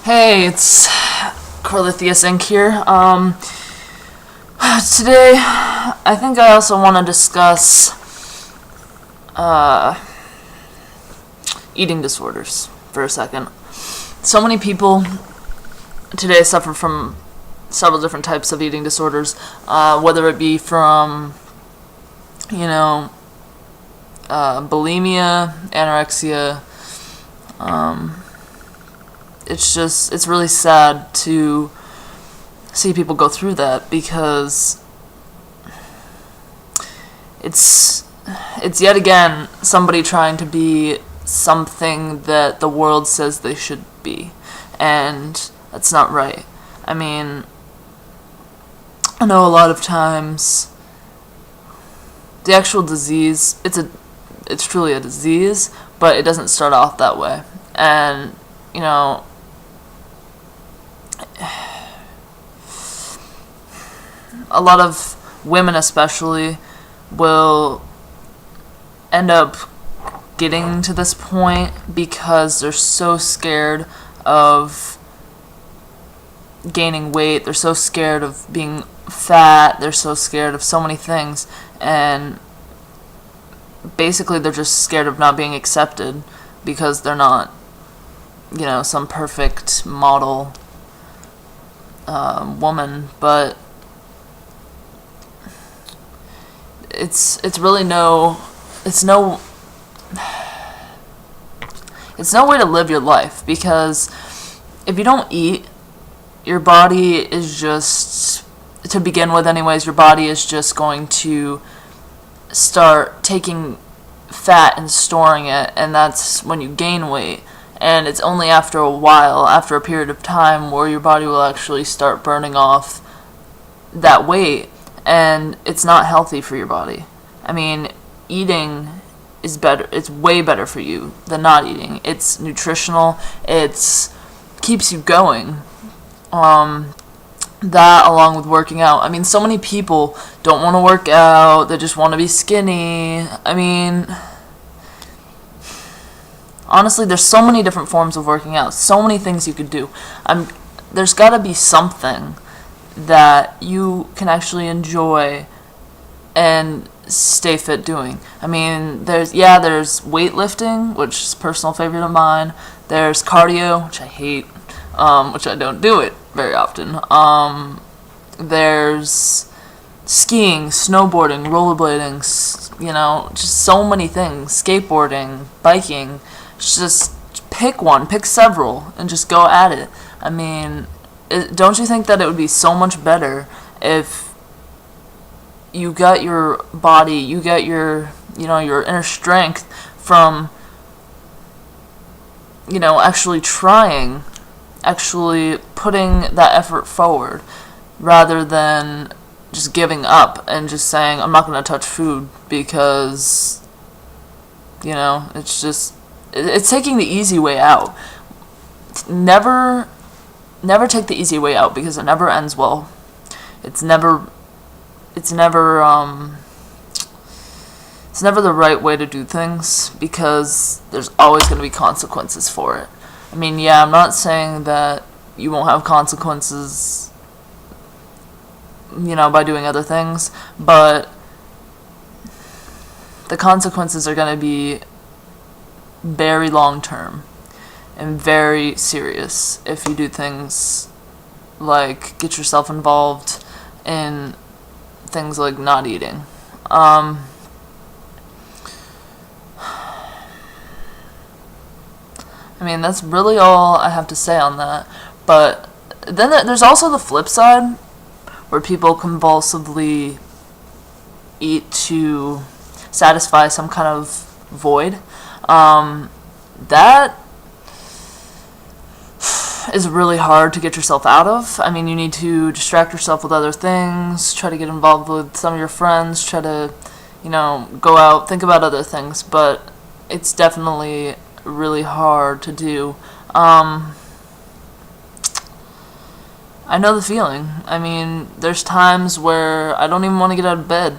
Hey, it's Corlithius Inc. here. Today, I think I also want to discuss eating disorders for a second. So many people today suffer from several different types of eating disorders, whether it be from, bulimia, anorexia. It's really sad to see people go through that because it's yet again somebody trying to be something that the world says they should be, and that's not right. I mean, I know a lot of times the actual disease, it's truly a disease, but it doesn't start off that way. And a lot of women especially will end up getting to this point because they're so scared of gaining weight, they're so scared of being fat, they're so scared of so many things, and basically they're just scared of not being accepted because they're not, some perfect model woman. But it's no way to live your life, because if you don't eat, your body is just, to begin with anyways, your body is just going to start taking fat and storing it, and that's when you gain weight. And it's only after a while, after a period of time, where your body will actually start burning off that weight, and it's not healthy for your body. I mean, eating is better. It's way better for you than not eating. It's nutritional. It's keeps you going. That along with working out. I mean, so many people don't want to work out. They just want to be skinny. I mean, honestly, there's so many different forms of working out. So many things you could do. There's got to be something that you can actually enjoy and stay fit doing. I mean, there's weightlifting, which is a personal favorite of mine. There's cardio, which I hate, which I don't do it very often. There's skiing, snowboarding, rollerblading, just so many things. Skateboarding, biking. Just pick one, pick several, and just go at it. I mean, don't you think that it would be so much better if you got your body, you get your inner strength from, actually trying, actually putting that effort forward, rather than just giving up and just saying, I'm not going to touch food because, it's taking the easy way out. Never take the easy way out, because it never ends well. It's never the right way to do things, because there's always going to be consequences for it. I mean, I'm not saying that you won't have consequences, by doing other things, but the consequences are going to be very long term and very serious if you do things like get yourself involved in things like not eating. I mean, that's really all I have to say on that. But then there's also the flip side, where people convulsively eat to satisfy some kind of void. That is really hard to get yourself out of. I mean, you need to distract yourself with other things, try to get involved with some of your friends, try to, go out, think about other things, but it's definitely really hard to do. I know the feeling. I mean, there's times where I don't even want to get out of bed.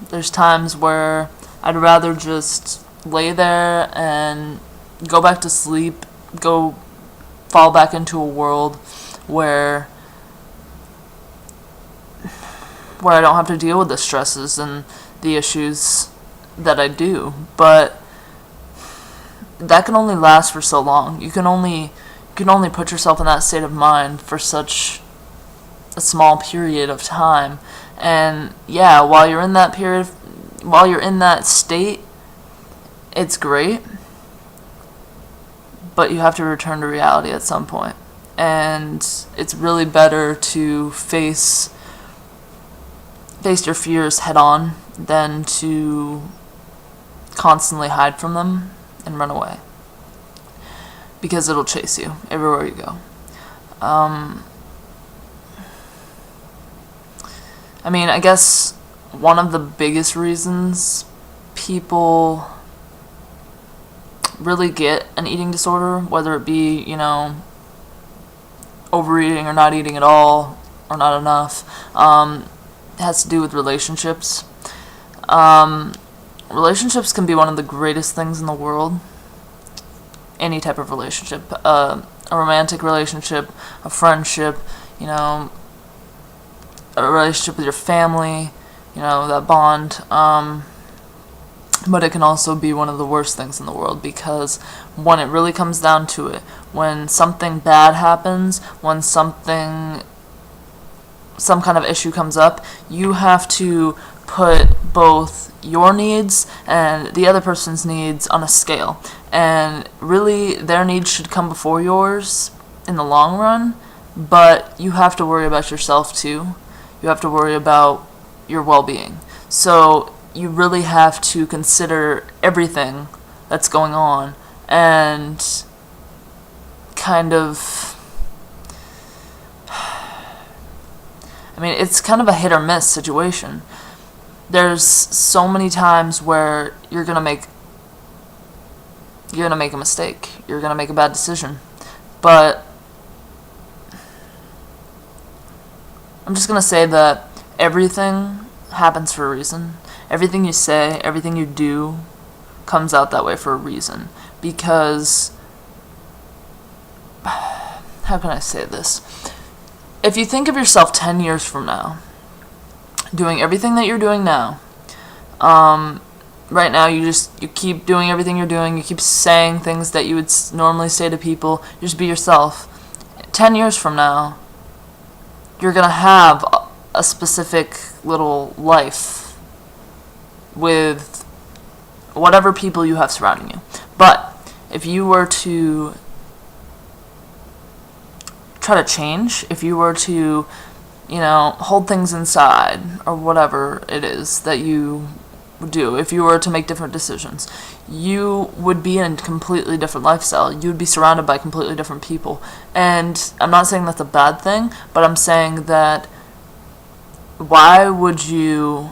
There's times where I'd rather just lay there and go back to sleep, go fall back into a world where I don't have to deal with the stresses and the issues that I do. But that can only last for so long. You can only put yourself in that state of mind for such a small period of time. And yeah, while you're in that state, it's great, but you have to return to reality at some point. And it's really better to face your fears head on than to constantly hide from them and run away, because it'll chase you everywhere you go. I mean, I guess one of the biggest reasons people really get an eating disorder, whether it be, overeating or not eating at all or not enough, has to do with relationships. Relationships can be one of the greatest things in the world. Any type of relationship, a romantic relationship, a friendship, a relationship with your family, that bond. But it can also be one of the worst things in the world, because when it really comes down to it, when something bad happens, when some kind of issue comes up, you have to put both your needs and the other person's needs on a scale. And really, their needs should come before yours in the long run, but you have to worry about yourself too. You have to worry about your well-being. So you really have to consider everything that's going on and kind of, it's kind of a hit or miss situation. There's so many times where you're gonna make a mistake. You're gonna make a bad decision. But I'm just gonna say that everything happens for a reason. Everything you say, everything you do comes out that way for a reason. Because, how can I say this? If you think of yourself 10 years from now, doing everything that you're doing now, right now you keep doing everything you're doing, you keep saying things that you would normally say to people, you just be yourself. 10 years from now, you're going to have a specific little life with whatever people you have surrounding you. But if you were to try to change, if you were to, hold things inside, or whatever it is that you would do, if you were to make different decisions, you would be in a completely different lifestyle. You would be surrounded by completely different people. And I'm not saying that's a bad thing, but I'm saying that why would you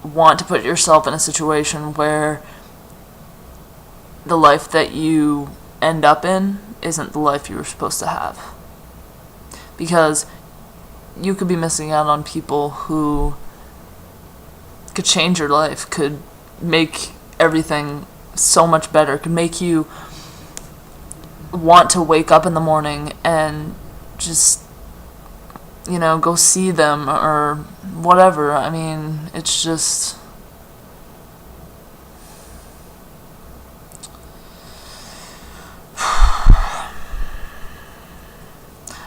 want to put yourself in a situation where the life that you end up in isn't the life you were supposed to have? Because you could be missing out on people who could change your life, could make everything so much better, could make you want to wake up in the morning and just, go see them or whatever. It's just,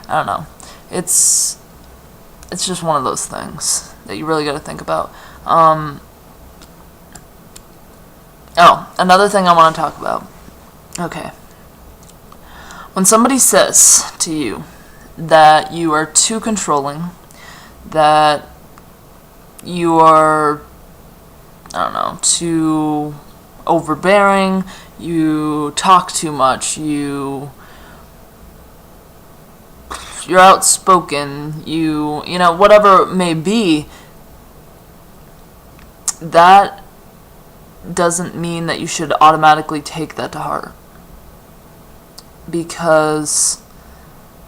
I don't know. It's just one of those things that you really got to think about. Another thing I want to talk about. Okay. When somebody says to you that you are too controlling, that you are, too overbearing, you talk too much, you're outspoken, whatever it may be, that doesn't mean that you should automatically take that to heart. Because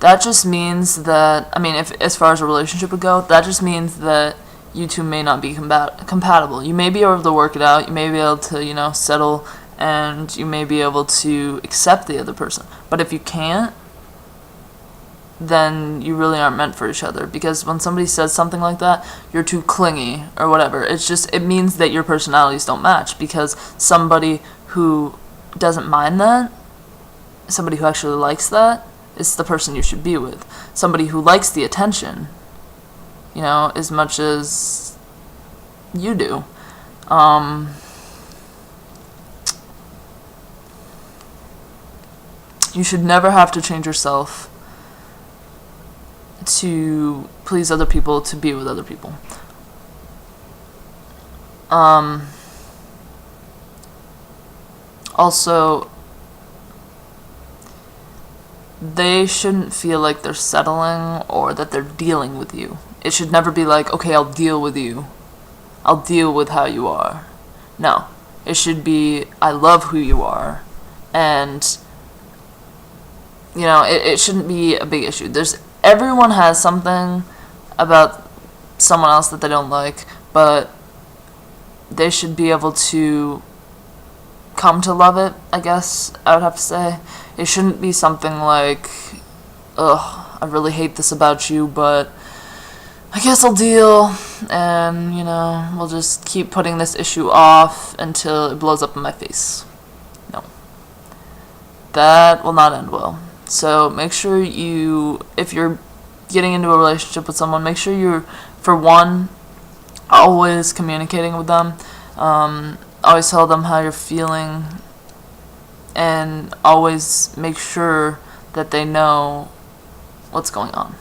that just means that, if as far as a relationship would go, that just means that you two may not be compatible. You may be able to work it out, you may be able to, settle, and you may be able to accept the other person. But if you can't, then you really aren't meant for each other. Because when somebody says something like that, you're too clingy or whatever, it means that your personalities don't match. Because somebody who doesn't mind that, somebody who actually likes that, is the person you should be with. Somebody who likes the attention, as much as you do. You should never have to change yourself to please other people, to be with other people. Also, they shouldn't feel like they're settling or that they're dealing with you. It should never be like, okay, I'll deal with you. I'll deal with how you are. No. It should be, I love who you are. And, it shouldn't be a big issue. Everyone has something about someone else that they don't like, but they should be able to come to love it, I guess I would have to say. It shouldn't be something like, ugh, I really hate this about you, but I guess I'll deal, and, we'll just keep putting this issue off until it blows up in my face. No. That will not end well. So make sure if you're getting into a relationship with someone, make sure you're, for one, always communicating with them. Always tell them how you're feeling, and always make sure that they know what's going on.